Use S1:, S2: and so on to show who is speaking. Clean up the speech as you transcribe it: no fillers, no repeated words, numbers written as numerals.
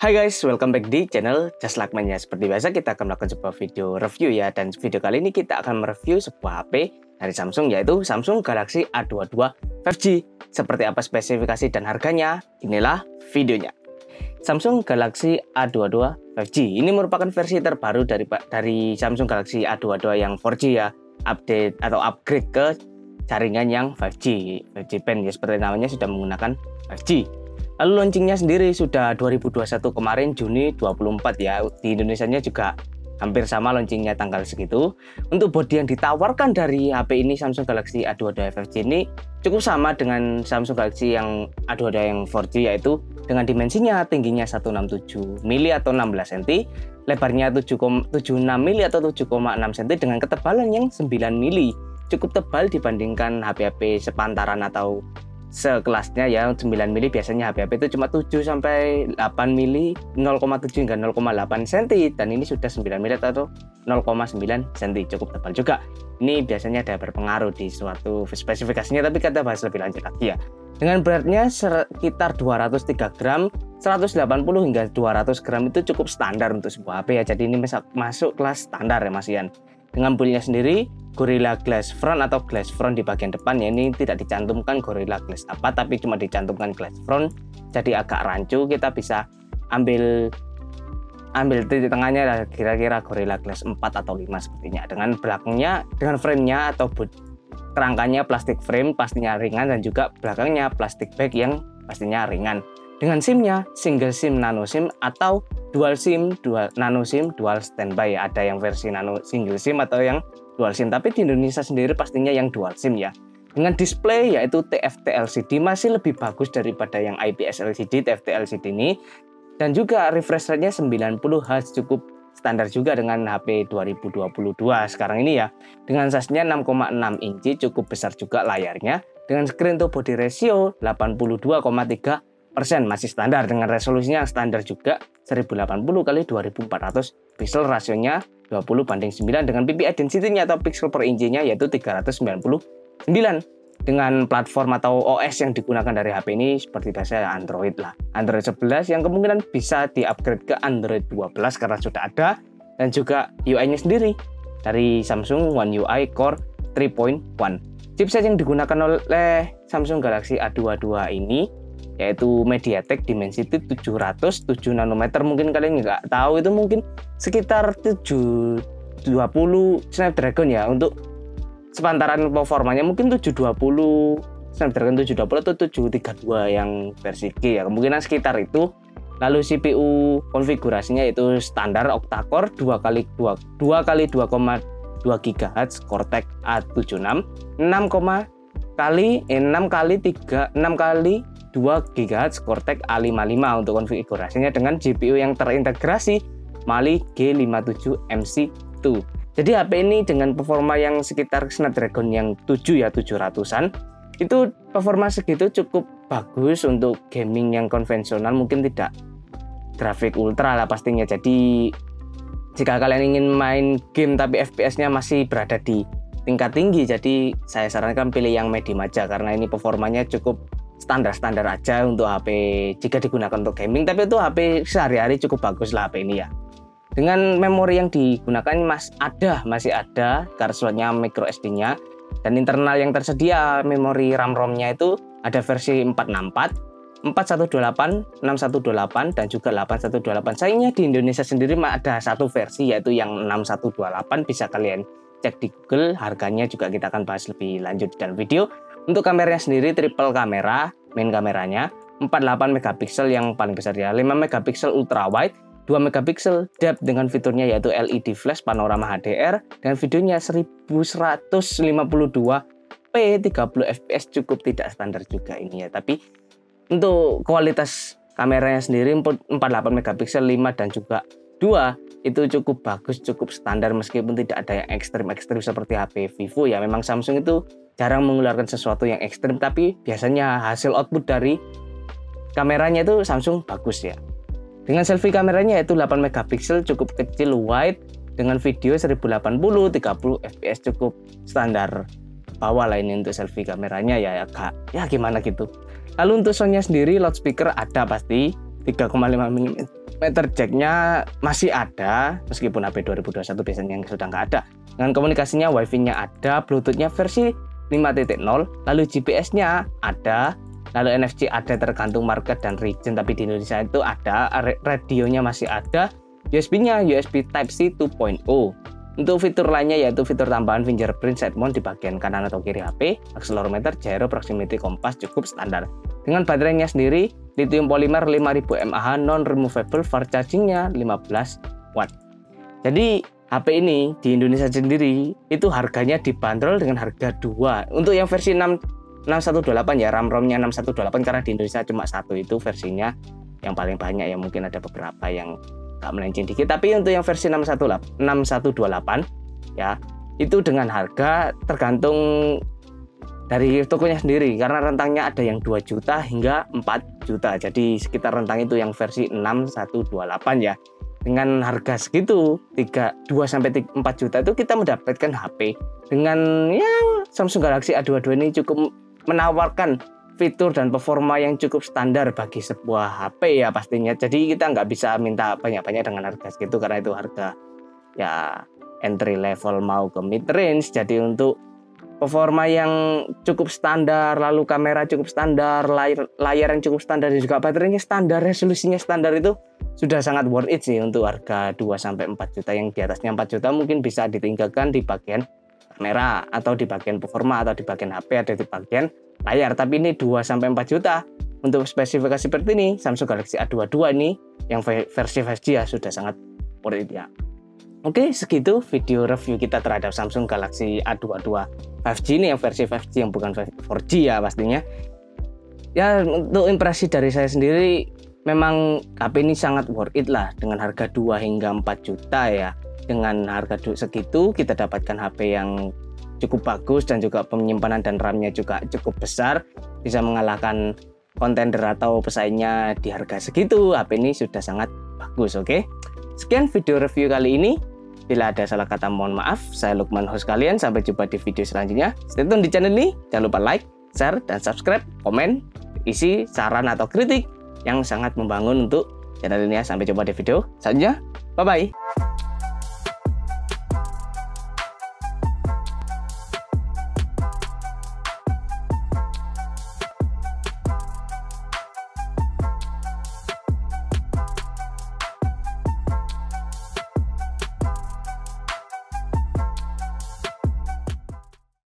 S1: Hai guys, welcome back di channel Just Like Mania. Seperti biasa kita akan melakukan sebuah video review ya. Dan video kali ini kita akan mereview sebuah HP dari Samsung, yaitu Samsung Galaxy A22 5G. Seperti apa spesifikasi dan harganya? Inilah videonya. Samsung Galaxy A22 5G ini merupakan versi terbaru dari Samsung Galaxy A22 yang 4G ya. Update atau upgrade ke jaringan yang 5G Pen ya, seperti namanya sudah menggunakan 5G. Lalu launchingnya sendiri sudah 2021 kemarin Juni 24 ya. Di Indonesianya juga hampir sama launchingnya tanggal segitu. Untuk bodi yang ditawarkan dari HP ini, Samsung Galaxy A22 5G ini cukup sama dengan Samsung Galaxy yang A22 yang 4G, yaitu dengan dimensinya tingginya 167 mm atau 16 cm, lebarnya 7,76 mm atau 7,6 cm dengan ketebalan yang 9 mm. Cukup tebal dibandingkan HP-HP sepantaran atau sekelasnya ya. 9 mili biasanya HP-HP itu cuma 7 sampai 8 mili, 0,7 hingga 0,8 cm, dan ini sudah 9 mili atau 0,9 cm, cukup tebal juga. Ini biasanya ada berpengaruh di suatu spesifikasinya, tapi kita bahas lebih lanjut lagi ya. Dengan beratnya sekitar 203 gram, 180 hingga 200 gram itu cukup standar untuk sebuah HP ya. Jadi ini masuk kelas standar ya Mas Ian. Dengan build-nya sendiri Gorilla Glass Front atau Glass Front di bagian depan ya, ini tidak dicantumkan Gorilla Glass apa, tapi cuma dicantumkan Glass Front, jadi agak rancu. Kita bisa ambil titik tengahnya lah, kira-kira Gorilla Glass 4 atau 5 sepertinya. Dengan belakangnya, dengan frame-nya atau kerangkanya plastik frame pastinya ringan, dan juga belakangnya plastik bag yang pastinya ringan. Dengan SIM-nya single SIM, nano SIM, atau dual SIM, nano SIM, dual standby. Ada yang versi nano single SIM atau yang dual SIM, tapi di Indonesia sendiri pastinya yang dual SIM ya. Dengan display yaitu TFT LCD, masih lebih bagus daripada yang IPS LCD. TFT LCD ini, dan juga refresh rate-nya 90 Hz, cukup standar juga dengan HP 2022 sekarang ini ya. Dengan size-nya 6,6 inci, cukup besar juga layarnya. Dengan screen to body ratio 82,3%, masih standar. Dengan resolusinya standar juga 1080 x 2400 pixel, rasionya 20:9. Dengan PPI density-nya atau pixel per inchinya yaitu 399. Dengan platform atau OS yang digunakan dari HP ini seperti biasa Android lah, Android 11 yang kemungkinan bisa di-upgrade ke Android 12 karena sudah ada. Dan juga UI-nya sendiri dari Samsung One UI Core 3.1. Chipset yang digunakan oleh Samsung Galaxy A22 ini yaitu MediaTek Dimensity 707 nanometer. Mungkin kalian nggak tahu, itu mungkin sekitar 720 Snapdragon ya. Untuk sepantaran performanya mungkin 720 Snapdragon 720 atau 732 yang versi G ya, kemungkinan sekitar itu. Lalu CPU konfigurasinya itu standar octa-core 2x2,2 GHz Cortex A76, 6x2 GHz Cortex A55 untuk konfigurasinya, dengan GPU yang terintegrasi Mali G57 MC2. Jadi HP ini dengan performa yang sekitar Snapdragon yang 700-an, itu performa segitu cukup bagus untuk gaming yang konvensional, mungkin tidak grafik ultra lah pastinya. Jadi jika kalian ingin main game tapi FPS-nya masih berada di tingkat tinggi, jadi saya sarankan pilih yang medium aja, karena ini performanya cukup standar-standar aja untuk HP jika digunakan untuk gaming. Tapi itu HP sehari-hari cukup bagus lah HP ini ya. Dengan memori yang digunakan masih ada card slotnya, micro SD-nya, dan internal yang tersedia memori RAM-ROM-nya itu ada versi 464, 4128, 6128, dan juga 8128. Sayangnya di Indonesia sendiri ada satu versi yaitu yang 6128, bisa kalian cek di Google. Harganya juga kita akan bahas lebih lanjut di dalam video. Untuk kameranya sendiri triple kamera, main kameranya 48 megapiksel yang paling besar ya, 5 megapiksel ultra wide, 2 megapiksel depth dengan fiturnya yaitu LED flash panorama HDR, dan videonya 1152p 30 fps, cukup tidak standar juga ini ya. Tapi untuk kualitas kameranya sendiri 48 megapiksel, 5 dan juga 2 itu cukup bagus, cukup standar, meskipun tidak ada yang ekstrim-ekstrim seperti HP Vivo ya. Memang Samsung itu jarang mengeluarkan sesuatu yang ekstrim, tapi biasanya hasil output dari kameranya itu Samsung bagus ya. Dengan selfie kameranya yaitu 8 megapiksel, cukup kecil, wide, dengan video 1080 30 fps, cukup standar bawah lah ini untuk selfie kameranya ya, agak ya gimana gitu. Lalu untuk soundnya sendiri, loudspeaker ada pasti 3,5 mm meter jacknya masih ada, meskipun HP 2021 biasanya yang sudah nggak ada. Dengan komunikasinya Wi-Fi-nya ada, Bluetooth-nya versi 5.0, lalu GPS-nya ada, lalu NFC ada tergantung market dan region, tapi di Indonesia itu ada, radionya masih ada, USB-nya USB Type-C 2.0. Untuk fitur lainnya yaitu fitur tambahan fingerprint side mount di bagian kanan atau kiri HP, akselerometer, gyro, proximity, kompas cukup standar. Dengan baterainya sendiri, lithium polymer 5000 mAh non-removable, fast charging-nya 15 watt. Jadi HP ini di Indonesia sendiri itu harganya dibanderol dengan harga 2. Untuk yang versi 6128 ya, RAM-ROM-nya 6128 karena di Indonesia cuma satu itu versinya yang paling banyak ya, mungkin ada beberapa yang agak melenceng dikit, tapi untuk yang versi 6128 ya itu dengan harga tergantung dari tokonya sendiri, karena rentangnya ada yang 2 juta hingga 4 juta, jadi sekitar rentang itu yang versi 6128 ya. Dengan harga segitu 2 sampai 4 juta itu kita mendapatkan HP dengan ya Samsung Galaxy A22 ini cukup menawarkan fitur dan performa yang cukup standar bagi sebuah HP ya pastinya. Jadi kita nggak bisa minta banyak-banyak dengan harga segitu karena itu harga ya entry level mau ke mid range. Jadi untuk performa yang cukup standar, lalu kamera cukup standar, layar yang cukup standar, dan juga baterainya standar, resolusinya standar, itu sudah sangat worth it sih untuk harga 2-4 juta. Yang di atasnya 4 juta mungkin bisa ditinggalkan di bagian kamera atau di bagian performa atau di bagian HP atau di bagian layar. Tapi ini 2-4 juta untuk spesifikasi seperti ini, Samsung Galaxy A22 ini yang versi 5G ya sudah sangat worth it ya. Oke, segitu video review kita terhadap Samsung Galaxy A22 5G ini, yang versi 5G yang bukan 4G ya pastinya. Ya untuk impresi dari saya sendiri, memang HP ini sangat worth it lah dengan harga 2 hingga 4 juta ya. Dengan harga segitu kita dapatkan HP yang cukup bagus dan juga penyimpanan dan RAM-nya juga cukup besar, bisa mengalahkan kontender atau pesaingnya di harga segitu. HP ini sudah sangat bagus. Oke, sekian video review kali ini. Bila ada salah kata mohon maaf. Saya Lukman, host kalian. Sampai jumpa di video selanjutnya. Stay tune di channel ini. Jangan lupa like, share, dan subscribe, komen, isi saran atau kritik yang sangat membangun untuk channel ini ya. Sampai jumpa di video selanjutnya. Bye-bye.